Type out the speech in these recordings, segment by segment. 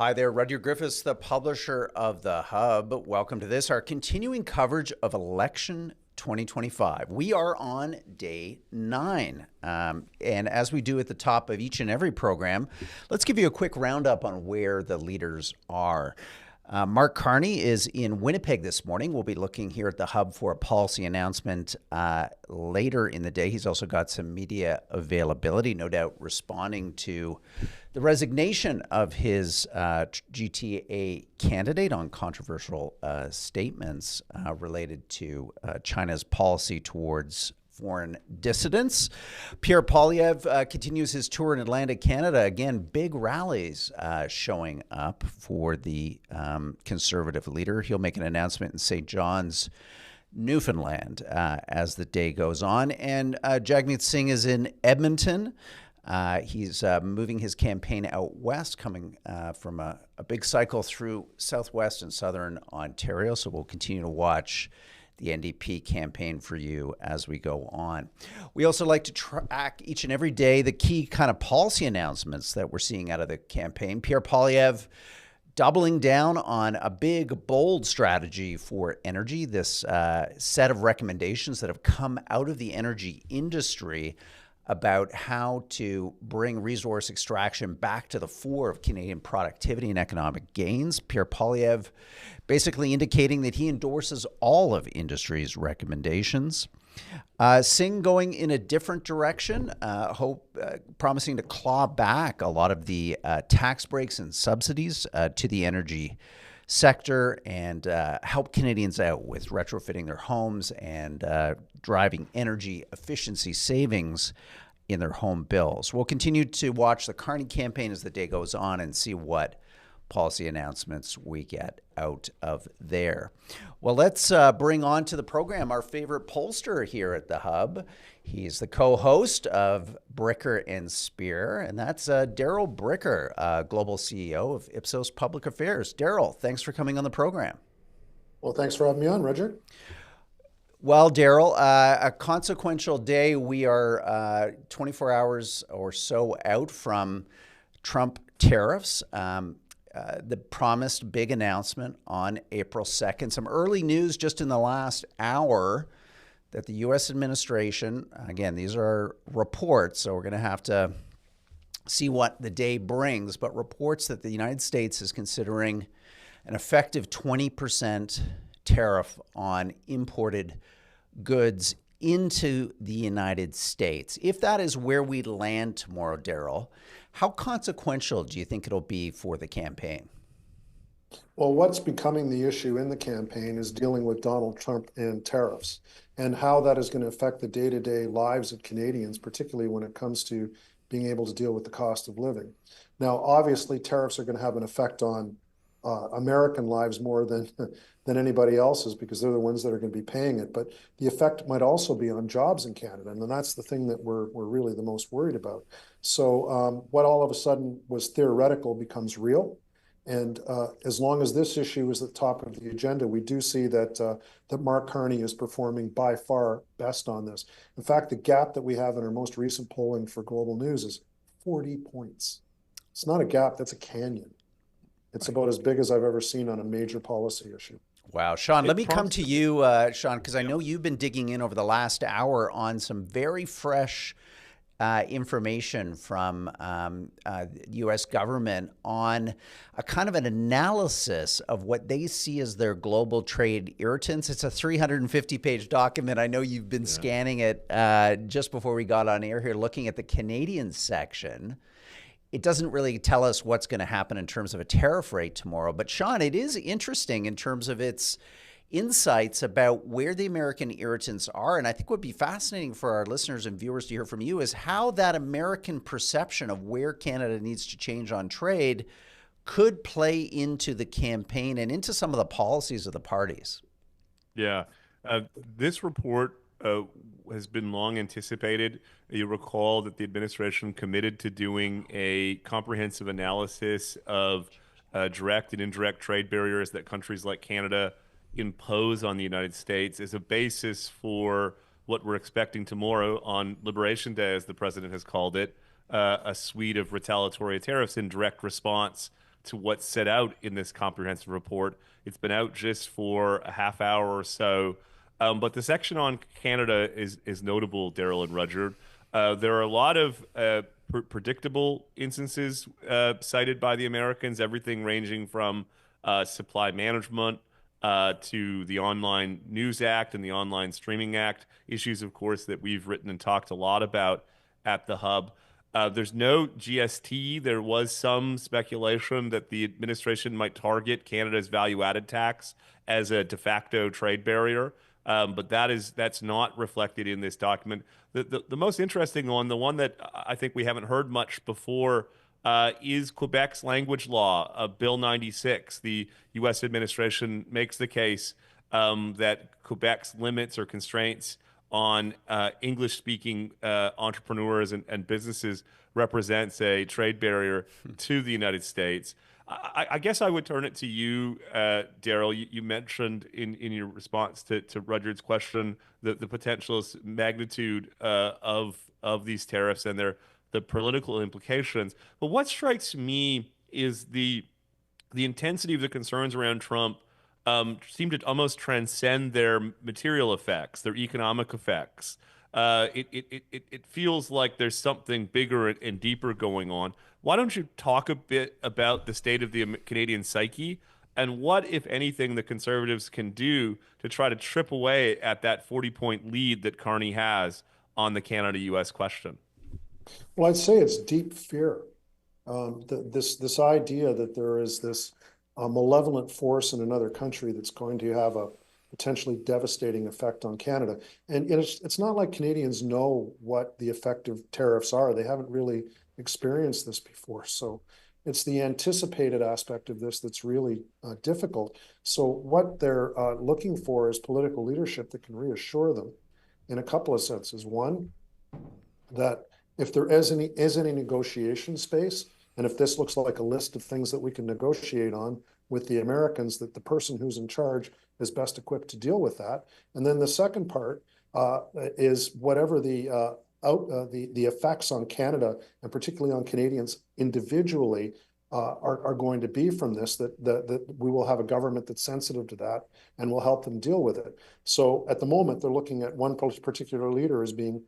Hi there, Rudyard Griffiths, the publisher of The Hub. Welcome to this, our continuing coverage of election 2025. We are on day 9. And as we do at the top of each and every program, let's give you a quick roundup on where the leaders are. Mark Carney is in Winnipeg this morning. We'll be looking here at the Hub for a policy announcement later in the day. He's also got some media availability, no doubt responding to the resignation of his GTA candidate on controversial statements related to China's policy towards foreign dissidents. Pierre Poilievre continues his tour in Atlantic Canada. Again, big rallies showing up for the Conservative leader. He'll make an announcement in St. John's, Newfoundland, as the day goes on. And Jagmeet Singh is in Edmonton. He's moving his campaign out west, coming from a big cycle through southwest and southern Ontario. So we'll continue to watch the NDP campaign for you as we go on. We also like to track each and every day the key kind of policy announcements that we're seeing out of the campaign. Pierre Poilievre doubling down on a big, bold strategy for energy, this set of recommendations that have come out of the energy industry about how to bring resource extraction back to the fore of Canadian productivity and economic gains. Pierre Poilievre basically indicating that he endorses all of industry's recommendations. Singh going in a different direction, promising to claw back a lot of the tax breaks and subsidies to the energy sector and help Canadians out with retrofitting their homes and driving energy efficiency savings in their home bills. We'll continue to watch the Carney campaign as the day goes on and see what policy announcements we get out of there. Well, let's bring on to the program our favorite pollster here at the Hub. He's the co-host of Bricker and Spear, and that's Darrell Bricker, Global CEO of Ipsos Public Affairs. Darrell, thanks for coming on the program. Well, thanks for having me on, Roger. Well, Darrell, a consequential day. We are 24 hours or so out from Trump tariffs. The promised big announcement on April 2nd. Some early news just in the last hour that the U.S. administration, again, these are reports, so we're going to have to see what the day brings, but reports that the United States is considering an effective 20% tariff on imported goods into the United States. If that is where we land tomorrow, Darrell, how consequential do you think it'll be for the campaign? Well, what's becoming the issue in the campaign is dealing with Donald Trump and tariffs and how that is going to affect the day-to-day lives of Canadians, particularly when it comes to being able to deal with the cost of living. Now, obviously, tariffs are going to have an effect on American lives more than anybody else's because they're the ones that are going to be paying it. But the effect might also be on jobs in Canada, and that's the thing that we're really the most worried about. So what all of a sudden was theoretical becomes real. And as long as this issue is at the top of the agenda, we do see that Mark Carney is performing by far best on this. In fact, the gap that we have in our most recent polling for Global News is 40 points. It's not a gap, that's a canyon. It's about as big as I've ever seen on a major policy issue. Wow. Sean, let me come to you, Sean, because I know you've been digging in over the last hour on some very fresh information from the U.S. government on a kind of an analysis of what they see as their global trade irritants. It's a 350-page document. I know you've been scanning it just before we got on air here, looking at the Canadian section. It doesn't really tell us what's going to happen in terms of a tariff rate tomorrow. But Sean, it is interesting in terms of its insights about where the American irritants are. And I think what would be fascinating for our listeners and viewers to hear from you is how that American perception of where Canada needs to change on trade could play into the campaign and into some of the policies of the parties. Yeah, this report has been long anticipated. You recall that the administration committed to doing a comprehensive analysis of direct and indirect trade barriers that countries like Canada impose on the United States as a basis for what we're expecting tomorrow on Liberation Day, as the president has called it, a suite of retaliatory tariffs in direct response to what's set out in this comprehensive report. It's been out just for a half hour or so. But the section on Canada is notable, Daryl and Rudyard. There are a lot of predictable instances cited by the Americans, everything ranging from supply management to the Online News Act and the Online Streaming Act, issues, of course, that we've written and talked a lot about at the Hub. There's no GST. There was some speculation that the administration might target Canada's value-added tax as a de facto trade barrier, but that's not reflected in this document. The most interesting one, the one that I think we haven't heard much before, is Quebec's language law, Bill 96. The U.S. administration makes the case that Quebec's limits or constraints on English-speaking entrepreneurs and businesses represents a trade barrier to the United States. I guess I would turn it to you, Daryl. You mentioned in your response to Rudyard's question the potential magnitude of these tariffs and the political implications. But what strikes me is the intensity of the concerns around Trump seem to almost transcend their material effects, their economic effects. It feels like there's something bigger and deeper going on. Why don't you talk a bit about the state of the Canadian psyche and what, if anything, the Conservatives can do to try to chip away at that 40-point lead that Carney has on the Canada-U.S. question? Well, I'd say it's deep fear. This idea that there is this malevolent force in another country that's going to have a potentially devastating effect on Canada. And it's not like Canadians know what the effect of tariffs are. They haven't really experienced this before. So it's the anticipated aspect of this that's really difficult. So what they're looking for is political leadership that can reassure them in a couple of senses. One, that if there is any negotiation space, and if this looks like a list of things that we can negotiate on with the Americans, that the person who's in charge is best equipped to deal with that. And then the second part is whatever the effects on Canada, and particularly on Canadians individually, are going to be from this, that we will have a government that's sensitive to that and will help them deal with it. So at the moment, they're looking at one particular leader as being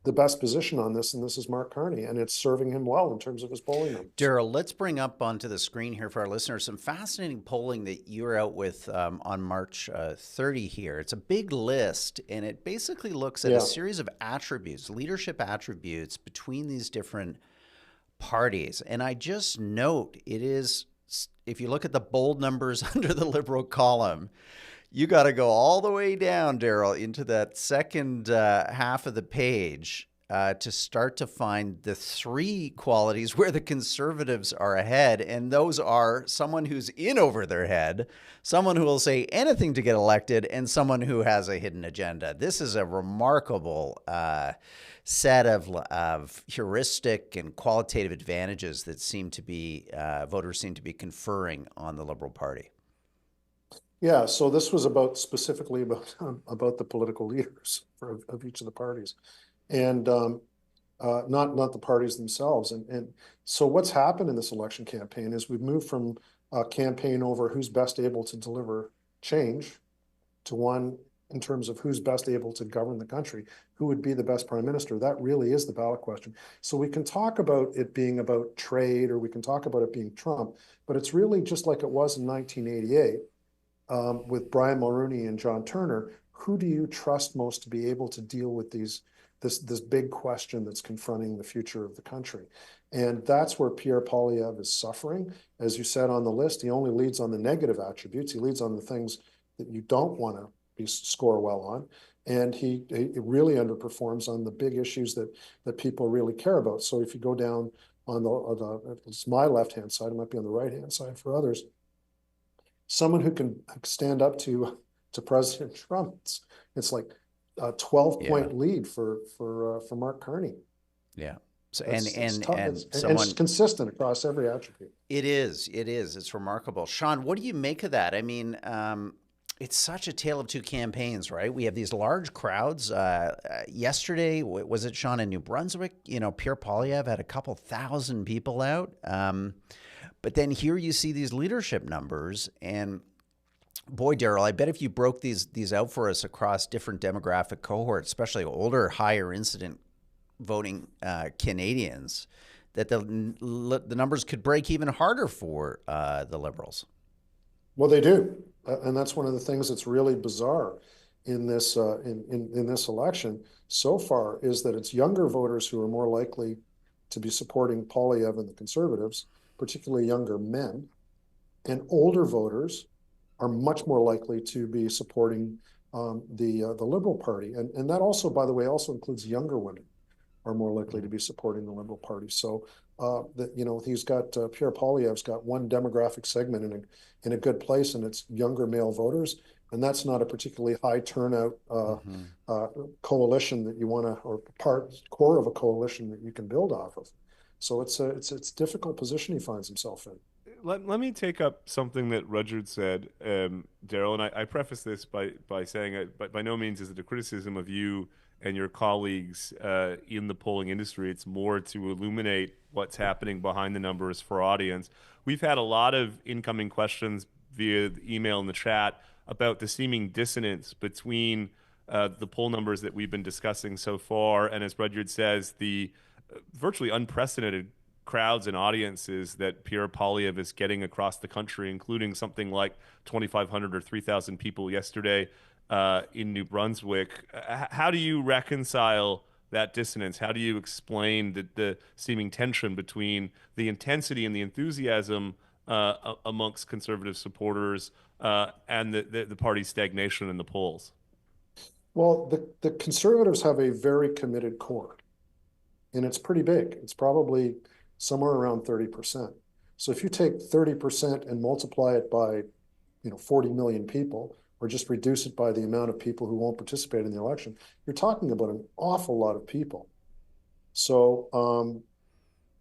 the best position on this, and this is Mark Carney, and it's serving him well in terms of his polling numbers. Daryl, let's bring up onto the screen here for our listeners some fascinating polling that you were out with on March 30 here. It's a big list, and it basically looks at a series of attributes, leadership attributes between these different parties. And I just note it is, if you look at the bold numbers under the Liberal column, you got to go all the way down, Daryl, into that second half of the page to start to find the three qualities where the Conservatives are ahead. And those are someone who's in over their head, someone who will say anything to get elected, and someone who has a hidden agenda. This is a remarkable set of heuristic and qualitative advantages that seem to be, voters seem to be conferring on the Liberal Party. Yeah, so this was specifically about the political leaders of each of the parties, and not the parties themselves. And so what's happened in this election campaign is we've moved from a campaign over who's best able to deliver change to one in terms of who's best able to govern the country, who would be the best prime minister. That really is the ballot question. So we can talk about it being about trade, or we can talk about it being Trump, but it's really just like it was in 1988. With Brian Mulroney and John Turner, who do you trust most to be able to deal with this big question that's confronting the future of the country? And that's where Pierre Poilievre is suffering. As you said on the list, he only leads on the negative attributes. He leads on the things that you don't want to score well on. And he really underperforms on the big issues that people really care about. So if you go down on it's my left-hand side, it might be on the right-hand side for others, someone who can stand up to President Trump. It's like a 12-point lead for Mark Carney. Yeah. So it's consistent across every attribute. It is. It's remarkable. Sean, what do you make of that? I mean, it's such a tale of two campaigns, right? We have these large crowds. Yesterday, was it, Sean, in New Brunswick? You know, Pierre Poilievre had a couple thousand people out. But then here you see these leadership numbers, and boy, Daryl, I bet if you broke these out for us across different demographic cohorts, especially older, higher incident voting Canadians, that the numbers could break even harder for the Liberals. Well, they do, and that's one of the things that's really bizarre in this in this election so far, is that it's younger voters who are more likely to be supporting Poilievre and the Conservatives, particularly younger men, and older voters are much more likely to be supporting the Liberal Party, and that also, by the way, also includes younger women are more likely to be supporting the Liberal Party. So that, you know, he's got Pierre Poilievre's got one demographic segment in a good place, and it's younger male voters, and that's not a particularly high turnout coalition that you want to, or core of a coalition that you can build off of. So it's a difficult position he finds himself in. Let me take up something that Rudyard said, Daryl, and I preface this by saying, by no means is it a criticism of you and your colleagues in the polling industry. It's more to illuminate what's happening behind the numbers for audience. We've had a lot of incoming questions via the email and the chat about the seeming dissonance between the poll numbers that we've been discussing so far, and as Rudyard says, the virtually unprecedented crowds and audiences that Pierre Poilievre is getting across the country, including something like 2,500 or 3,000 people yesterday in New Brunswick. How do you reconcile that dissonance? How do you explain the seeming tension between the intensity and the enthusiasm amongst Conservative supporters and the party's stagnation in the polls? Well, the Conservatives have a very committed core, and it's pretty big. It's probably somewhere around 30%. So if you take 30% and multiply it by, 40 million people, or just reduce it by the amount of people who won't participate in the election, you're talking about an awful lot of people. So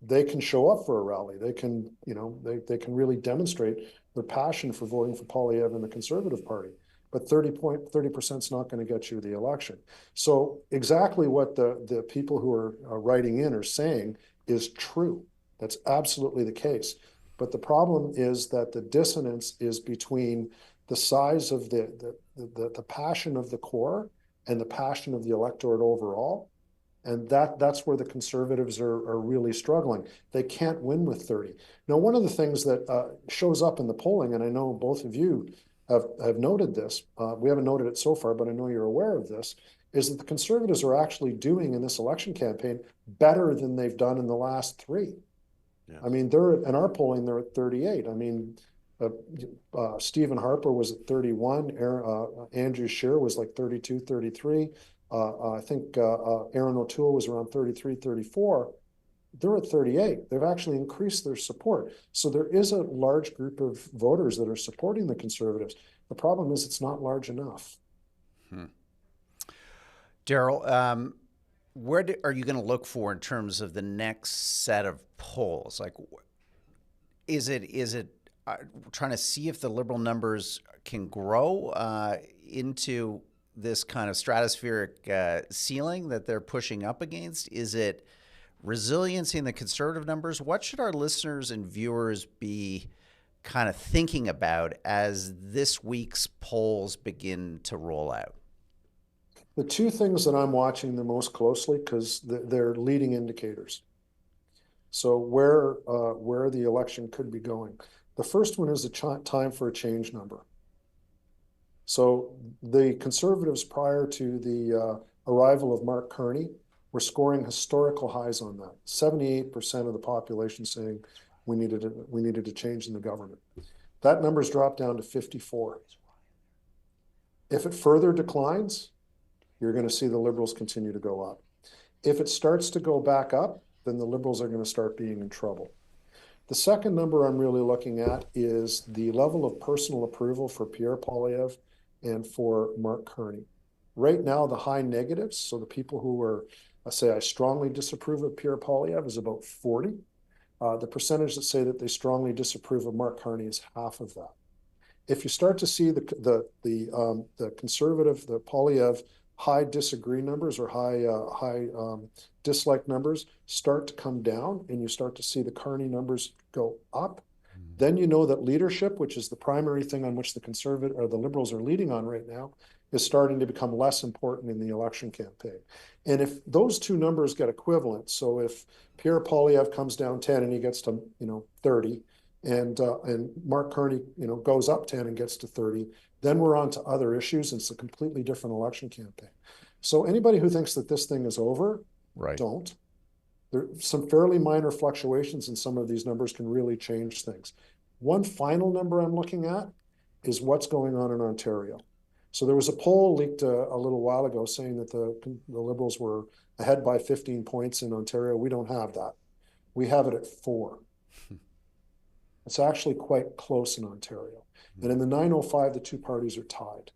they can show up for a rally. They can, they can really demonstrate their passion for voting for Poilievre and the Conservative Party. But 30% is not going to get you the election. So exactly what the people who are writing in are saying is true. That's absolutely the case. But the problem is that the dissonance is between the size of the passion of the core and the passion of the electorate overall. And that's where the Conservatives are really struggling. They can't win with 30. Now, one of the things that shows up in the polling, and I know both of you have noted this, we haven't noted it so far, but I know you're aware of this, is that the Conservatives are actually doing in this election campaign better than they've done in the last three. Yeah. I mean, in our polling, they're at 38. I mean, Stephen Harper was at 31. Andrew Scheer was like 32, 33. I think Aaron O'Toole was around 33, 34. They're at 38. They've actually increased their support. So there is a large group of voters that are supporting the Conservatives. The problem is it's not large enough. Daryl, where are you going to look for in terms of the next set of polls? Like, is it trying to see if the Liberal numbers can grow into this kind of stratospheric ceiling that they're pushing up against? Is it resiliency in the Conservative numbers? What should our listeners and viewers be kind of thinking about as this week's polls begin to roll out? The two things that I'm watching the most closely, because they're leading indicators. So where the election could be going. The first one is the time for a change number. So the Conservatives, prior to the arrival of Mark Carney, were scoring historical highs on that. 78% of the population saying we needed a change in the government. That number's dropped down to 54. If it further declines, you're going to see the Liberals continue to go up. If it starts to go back up, then the Liberals are going to start being in trouble. The second number I'm really looking at is the level of personal approval for Pierre Poilievre and for Mark Carney. Right now, the high negatives, so the people who are, say, I strongly disapprove of Pierre Poilievre, is about 40. The percentage that say that they strongly disapprove of Mark Carney is half of that. If you start to see the Conservative, the Poilievre high disagree numbers or high dislike numbers start to come down, and you start to see the Carney numbers go up, Then you know that leadership, which is the primary thing on which the conservative or the Liberals are leading on right now, is starting to become less important in the election campaign. And if those two numbers get equivalent, so if Pierre Poilievre comes down 10 and he gets to 30, and Mark Carney goes up 10 and gets to 30, then we're on to other issues, and it's a completely different election campaign. So anybody who thinks that this thing is over, Right. don't. There's some fairly minor fluctuations in some of these numbers can really change things. One final number I'm looking at is what's going on in Ontario. So there was a poll leaked a little while ago saying that the Liberals were ahead by 15 points in Ontario. We don't have that. We have it at 4. It's actually quite close in Ontario. And in the 905, the two parties are tied.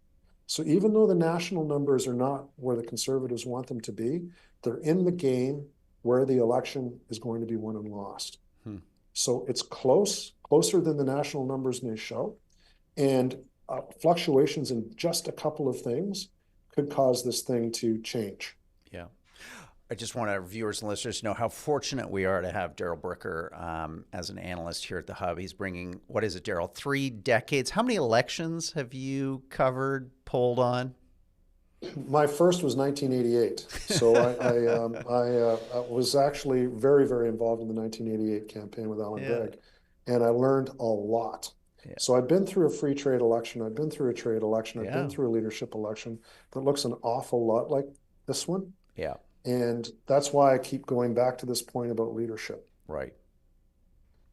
So even though the national numbers are not where the Conservatives want them to be, they're in the game where the election is going to be won and lost. So it's closer than the national numbers may show. And fluctuations in just a couple of things could cause this thing to change. Yeah. I just want our viewers and listeners to know how fortunate we are to have Darrell Bricker as an analyst here at the Hub. He's bringing, what is it, Darrell, 3 decades? How many elections have you covered, polled on? My first was 1988. So I was actually very, very involved in the 1988 campaign with Alan Gregg, and I learned a lot. Yeah. So I've been through a free trade election. I've been through a trade election. I've been through a leadership election that looks an awful lot like this one. Yeah. And that's why I keep going back to this point about leadership. Right.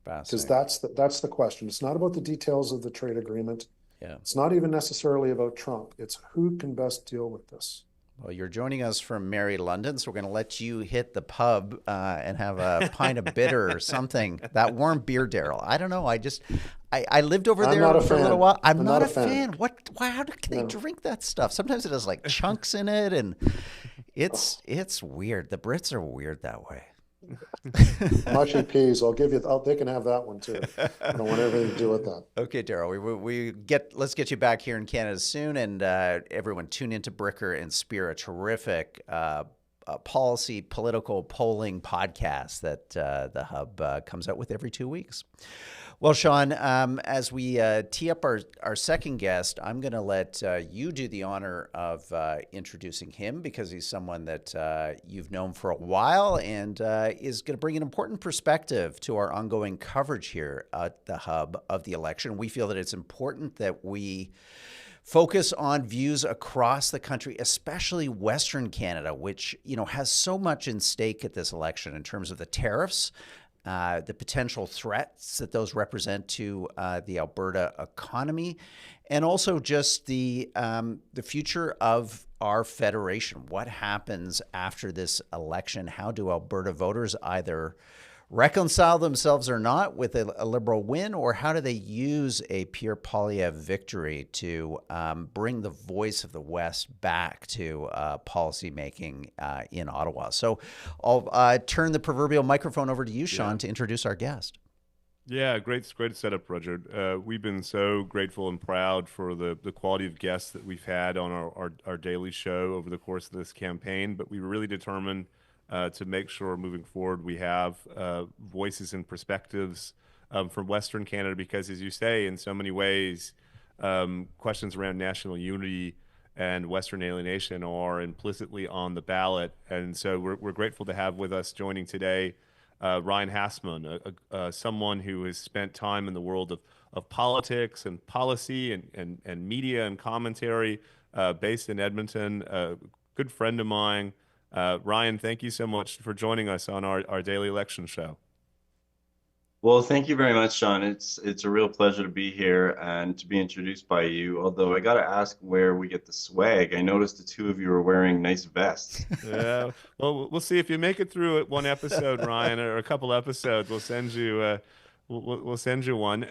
Because that's the question. It's not about the details of the trade agreement. Yeah. It's not even necessarily about Trump. It's who can best deal with this. Well, you're joining us from merry London, so we're going to let you hit the pub and have a pint of bitter or something. That warm beer, Darrell. I don't know. I lived over there for a little while. I'm not a fan. What? Why? How can they drink that stuff? Sometimes it has like chunks in it, and it's weird. The Brits are weird that way. Mushy peas. They can have that one too. I don't want anything to do with that. Okay, Darrell. Let's get you back here in Canada soon, and everyone tune into Bricker and Spear, a terrific policy, political polling podcast that the Hub comes out with every 2 weeks. Well, Sean, as we tee up our second guest, I'm going to let you do the honor of introducing him, because he's someone that you've known for a while and is going to bring an important perspective to our ongoing coverage here at the Hub of the election. We feel that it's important that we focus on views across the country, especially Western Canada, which has so much in stake at this election in terms of the tariffs, the potential threats that those represent to the Alberta economy, and also just the future of our federation. What happens after this election? How do Alberta voters either reconcile themselves or not with a Liberal win, or how do they use a Pierre Poilievre victory to bring the voice of the West back to policymaking in Ottawa? So I'll turn the proverbial microphone over to you, Sean, to introduce our guest. Yeah, great setup, Roger. We've been so grateful and proud for the quality of guests that we've had on our daily show over the course of this campaign, but we were really determined to make sure moving forward we have voices and perspectives from Western Canada, because, as you say, in so many ways, questions around national unity and Western alienation are implicitly on the ballot. And so we're grateful to have with us joining today Ryan Hassman, someone who has spent time in the world of politics and policy and media and commentary, based in Edmonton, a good friend of mine. Ryan, thank you so much for joining us on our daily election show. Well, thank you very much, Sean. It's a real pleasure to be here and to be introduced by you. Although I got to ask where we get the swag. I noticed the two of you are wearing nice vests. Yeah, well, we'll see if you make it through it one episode, Ryan, or a couple episodes. We'll send you we'll send you one.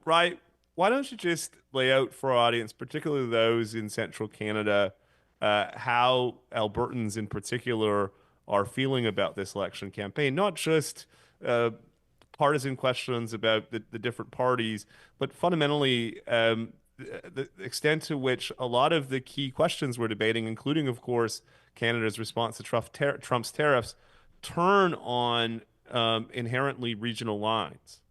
Ryan, why don't you just lay out for our audience, particularly those in Central Canada, how Albertans in particular are feeling about this election campaign, not just partisan questions about the different parties, but fundamentally the extent to which a lot of the key questions we're debating, including, of course, Canada's response to Trump's tariffs, turn on inherently regional lines.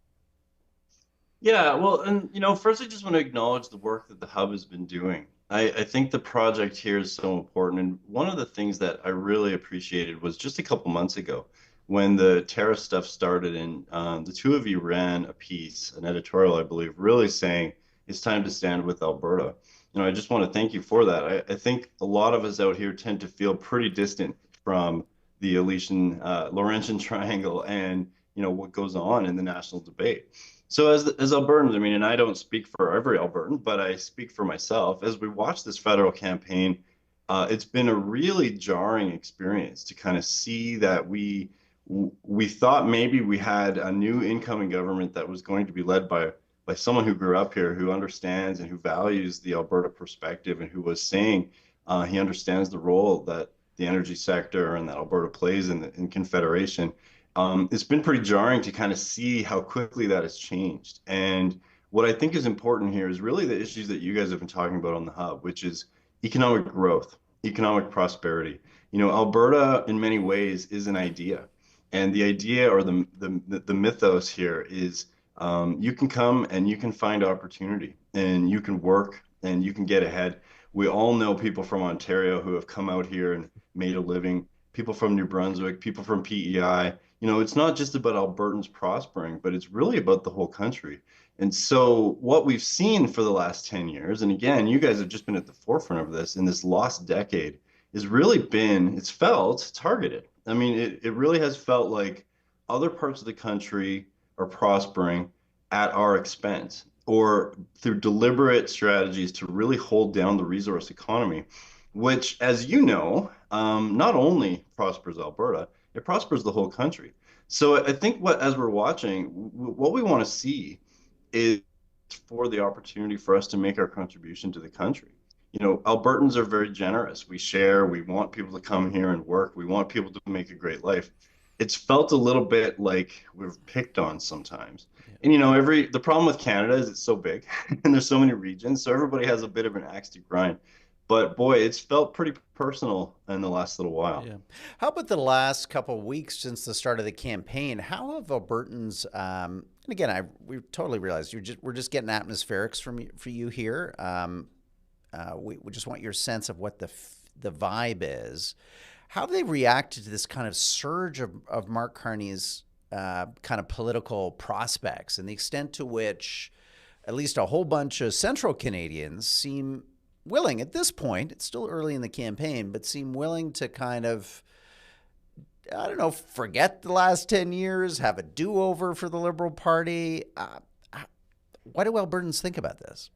Yeah, well, and first I just want to acknowledge the work that the hub has been doing. I think the project here is so important. And one of the things that I really appreciated was just a couple months ago when the tariff stuff started, and the two of you ran a piece, an editorial, I believe, really saying it's time to stand with Alberta. I just want to thank you for that. I think a lot of us out here tend to feel pretty distant from the Laurentian Triangle and what goes on in the national debate. So as Albertans, I mean, and I don't speak for every Albertan, but I speak for myself. As we watch this federal campaign, it's been a really jarring experience to kind of see that we thought maybe we had a new incoming government that was going to be led by someone who grew up here, who understands and who values the Alberta perspective, and who was saying he understands the role that the energy sector and that Alberta plays in Confederation. It's been pretty jarring to kind of see how quickly that has changed. And what I think is important here is really the issues that you guys have been talking about on the hub, which is economic growth, economic prosperity. Alberta in many ways is an idea. And the idea, or the mythos here is, you can come and you can find opportunity and you can work and you can get ahead. We all know people from Ontario who have come out here and made a living, people from New Brunswick, people from PEI. It's not just about Albertans prospering, but it's really about the whole country. And so what we've seen for the last 10 years, and again, you guys have just been at the forefront of this in this lost decade, has really been, it's felt targeted. I mean, it really has felt like other parts of the country are prospering at our expense, or through deliberate strategies to really hold down the resource economy, which, as you know, not only prospers Alberta, it prospers the whole country. So I think as we're watching, what we want to see is for the opportunity for us to make our contribution to the country. Albertans are very generous. We share, we want people to come here and work, we want people to make a great life. It's felt a little bit like we're picked on sometimes. And the problem with Canada is it's so big and there's so many regions, so everybody has a bit of an axe to grind. But boy, it's felt pretty personal in the last little while. Yeah. How about the last couple of weeks since the start of the campaign? How have Albertans? And again, we totally realize we're just getting atmospherics for you here. We just want your sense of what the vibe is. How have they reacted to this kind of surge of Mark Carney's kind of political prospects, and the extent to which at least a whole bunch of Central Canadians seem willing at this point, it's still early in the campaign, but seem willing to kind of, I don't know, forget the last 10 years, have a do-over for the Liberal Party. What do Albertans think about this?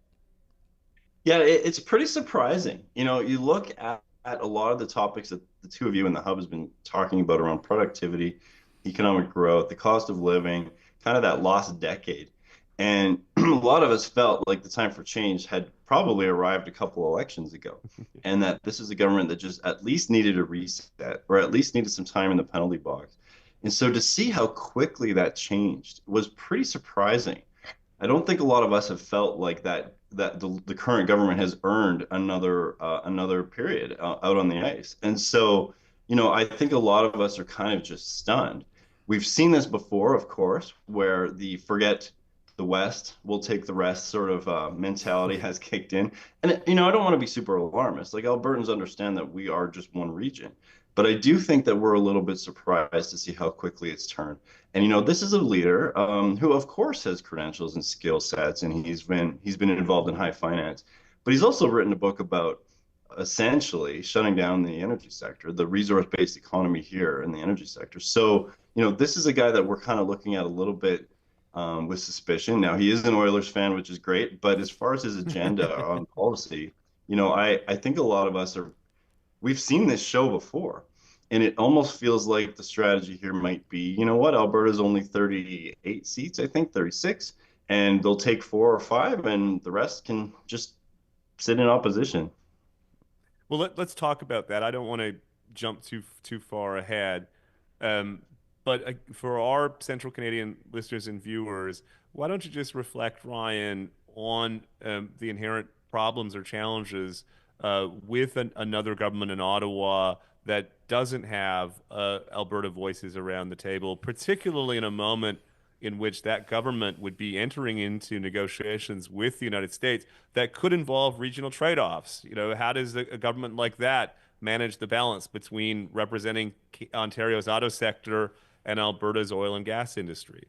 Yeah, it's pretty surprising. You look at a lot of the topics that the two of you in the hub has been talking about around productivity, economic growth, the cost of living, kind of that lost decade. And a lot of us felt like the time for change had probably arrived a couple elections ago, and that this is a government that just at least needed a reset, or at least needed some time in the penalty box. And so to see how quickly that changed was pretty surprising. I don't think a lot of us have felt like that the current government has earned another period out on the ice. And so, I think a lot of us are kind of just stunned. We've seen this before, of course, where the forget the West, we'll take the rest sort of mentality has kicked in. And I don't want to be super alarmist. Like, Albertans understand that we are just one region. But I do think that we're a little bit surprised to see how quickly it's turned. And this is a leader who, of course, has credentials and skill sets, and he's been involved in high finance. But he's also written a book about essentially shutting down the energy sector, the resource-based economy here in the energy sector. So, this is a guy that we're kind of looking at a little bit with suspicion. Now, he is an Oilers fan, which is great. But as far as his agenda on policy, I think a lot of us we've seen this show before. And it almost feels like the strategy here might be, Alberta's only 38 seats, I think 36, and they'll take 4 or 5, and the rest can just sit in opposition. Well, let's talk about that. I don't want to jump too far ahead. Um, but for our Central Canadian listeners and viewers, why don't you just reflect, Ryan, on the inherent problems or challenges with another government in Ottawa that doesn't have Alberta voices around the table, particularly in a moment in which that government would be entering into negotiations with the United States that could involve regional trade-offs. How does a government like that manage the balance between representing Ontario's auto sector and Alberta's oil and gas industry?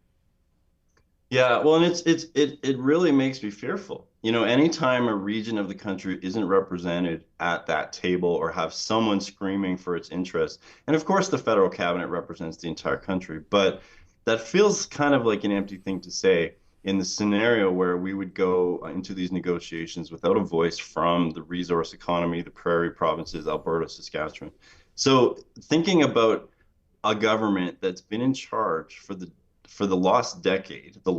Yeah, well, and it really makes me fearful. Anytime a region of the country isn't represented at that table or have someone screaming for its interests, and of course the federal cabinet represents the entire country, but that feels kind of like an empty thing to say in the scenario where we would go into these negotiations without a voice from the resource economy, the prairie provinces, Alberta, Saskatchewan. So thinking about a government that's been in charge for the lost decade and the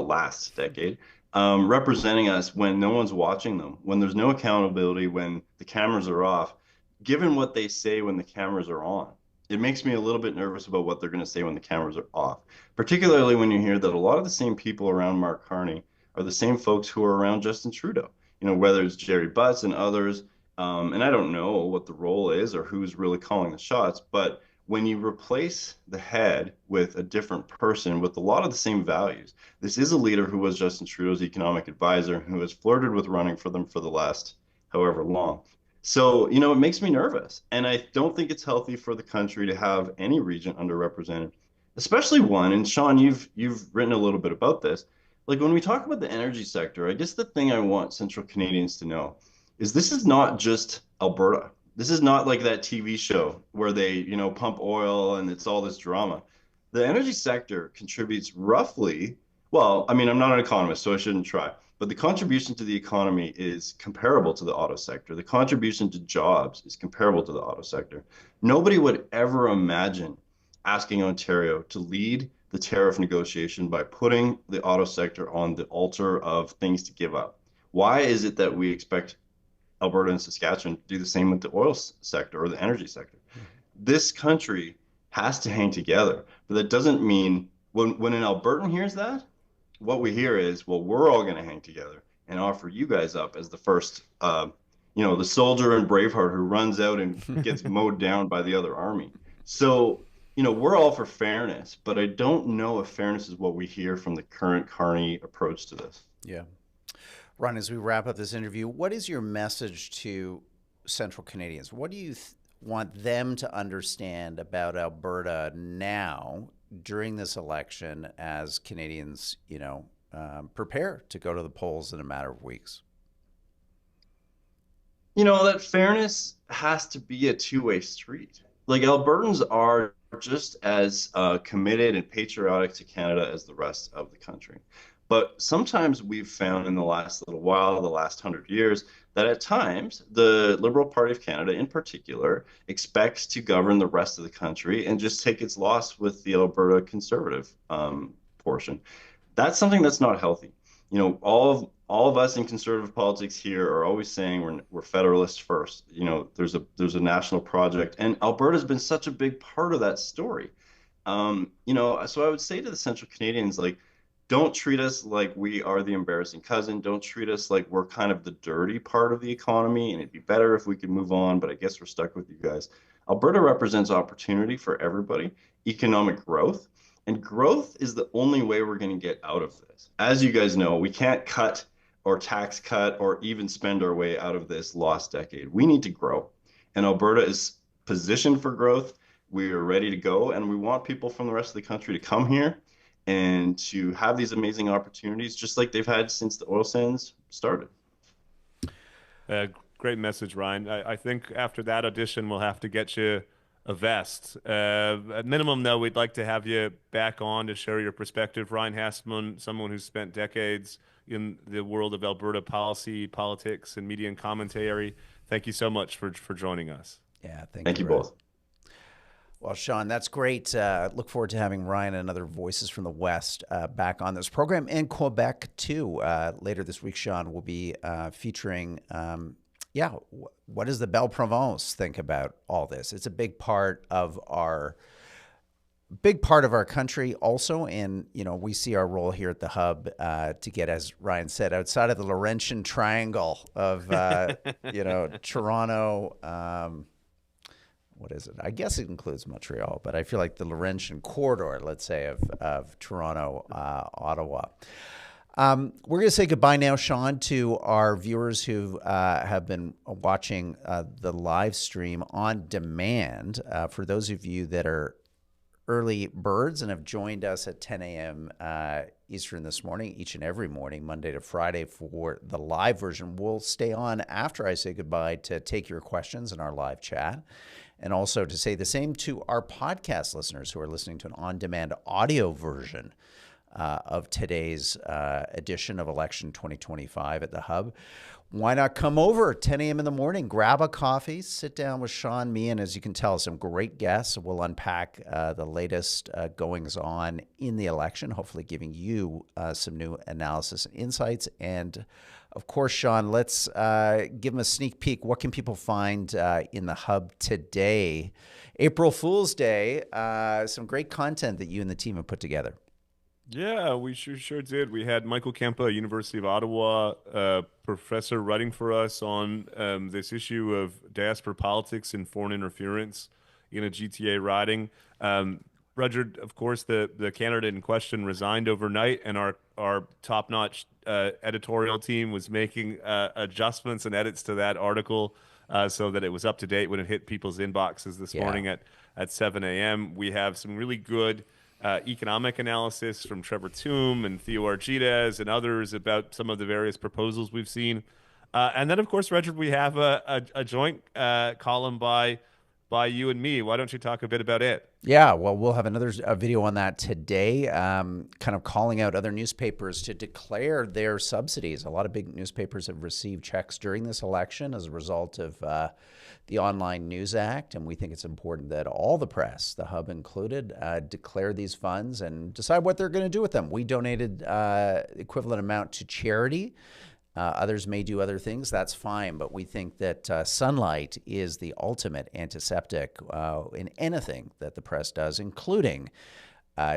last decade, representing us when no one's watching them, when there's no accountability, when the cameras are off, given what they say when the cameras are on. It makes me a little bit nervous about what they're going to say when the cameras are off, particularly when you hear that a lot of the same people around Mark Carney are the same folks who are around Justin Trudeau, whether it's Jerry Butts and others. And I don't know what the role is or who's really calling the shots, but when you replace the head with a different person with a lot of the same values, this is a leader who was Justin Trudeau's economic advisor, who has flirted with running for them for the last however long. So, it makes me nervous. And I don't think it's healthy for the country to have any region underrepresented, especially one. And Sean, you've written a little bit about this. Like when we talk about the energy sector, I guess the thing I want Central Canadians to know is this is not just Alberta. This is not like that TV show where they, pump oil and it's all this drama. The energy sector contributes roughly, well, I mean, I'm not an economist, so I shouldn't try, but the contribution to the economy is comparable to the auto sector. The contribution to jobs is comparable to the auto sector. Nobody would ever imagine asking Ontario to lead the tariff negotiation by putting the auto sector on the altar of things to give up. Why is it that we expect Alberta and Saskatchewan do the same with the oil sector or the energy sector? This country has to hang together, but that doesn't mean when an Albertan hears that, what we hear is, well, we're all going to hang together and offer you guys up as the first, the soldier in Braveheart who runs out and gets mowed down by the other army. So, we're all for fairness, but I don't know if fairness is what we hear from the current Carney approach to this. Yeah. Ron, as we wrap up this interview, what is your message to Central Canadians? What do you want them to understand about Alberta now during this election as Canadians, prepare to go to the polls in a matter of weeks? That fairness has to be a two-way street. Like Albertans are just as committed and patriotic to Canada as the rest of the country. But sometimes we've found in the last little while, the last 100 years, that at times the Liberal Party of Canada in particular expects to govern the rest of the country and just take its loss with the Alberta Conservative portion. That's something that's not healthy. All of us in conservative politics here are always saying we're federalists first. There's a national project, and Alberta's been such a big part of that story. So I would say to the Central Canadians, like, don't treat us like we are the embarrassing cousin. Don't treat us like we're kind of the dirty part of the economy, and it'd be better if we could move on, but I guess we're stuck with you guys. Alberta represents opportunity for everybody, economic growth, and growth is the only way we're going to get out of this. As you guys know, we can't cut or tax cut or even spend our way out of this lost decade. We need to grow, and Alberta is positioned for growth. We are ready to go, and we want people from the rest of the country to come here and to have these amazing opportunities, just like they've had since the oil sands started. Great message, Ryan. I think after that audition, we'll have to get you a vest. At minimum, though, we'd like to have you back on to share your perspective. Ryan Hastman, someone who's spent decades in the world of Alberta policy, politics, and media and commentary. Thank you so much for joining us. Yeah, thank you both. Well, Sean, that's great. Look forward to having Ryan and other voices from the West back on this program, and Quebec too. Later this week, Sean will be featuring, what does the Belle Province think about all this? It's a big part of our country also, and we see our role here at the Hub to get, as Ryan said, outside of the Laurentian Triangle of Toronto. what is it? I guess it includes Montreal, but I feel like the Laurentian corridor, let's say, of Toronto, Ottawa. We're going to say goodbye now, Sean, to our viewers who have been watching the live stream on demand. For those of you that are early birds and have joined us at 10 a.m. Eastern this morning, each and every morning, Monday to Friday, for the live version. We'll stay on after I say goodbye to take your questions in our live chat, and also to say the same to our podcast listeners who are listening to an on-demand audio version of today's edition of Election 2025 at the Hub. Why not come over at 10 a.m. in the morning, grab a coffee, sit down with Sean, me, and as you can tell, some great guests. We'll unpack the latest goings on in the election, hopefully giving you some new analysis and insights. And of course, Sean, let's give them a sneak peek. What can people find in the Hub today? April Fool's Day, some great content that you and the team have put together. Yeah, we sure did. We had Michael Kempa, University of Ottawa, professor, writing for us on this issue of diaspora politics and foreign interference in a GTA riding. Rudyard, of course, the candidate in question resigned overnight, and our top-notch editorial team was making adjustments and edits to that article so that it was up to date when it hit people's inboxes this morning at 7 a.m. We have some really good economic analysis from Trevor Toom and Theo Argides and others about some of the various proposals we've seen. And then, of course, Richard, we have a joint column by you and me. Why don't you talk a bit about it? Yeah, well, we'll have another video on that today, kind of calling out other newspapers to declare their subsidies. A lot of big newspapers have received checks during this election as a result of the Online News Act, and we think it's important that all the press, the Hub included, declare these funds and decide what they're going to do with them. We donated equivalent amount to charity. Others may do other things, that's fine, but we think that sunlight is the ultimate antiseptic in anything that the press does, including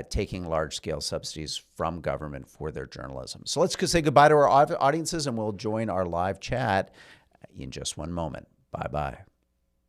taking large-scale subsidies from government for their journalism. So let's say goodbye to our audiences, and we'll join our live chat in just one moment. Bye-bye.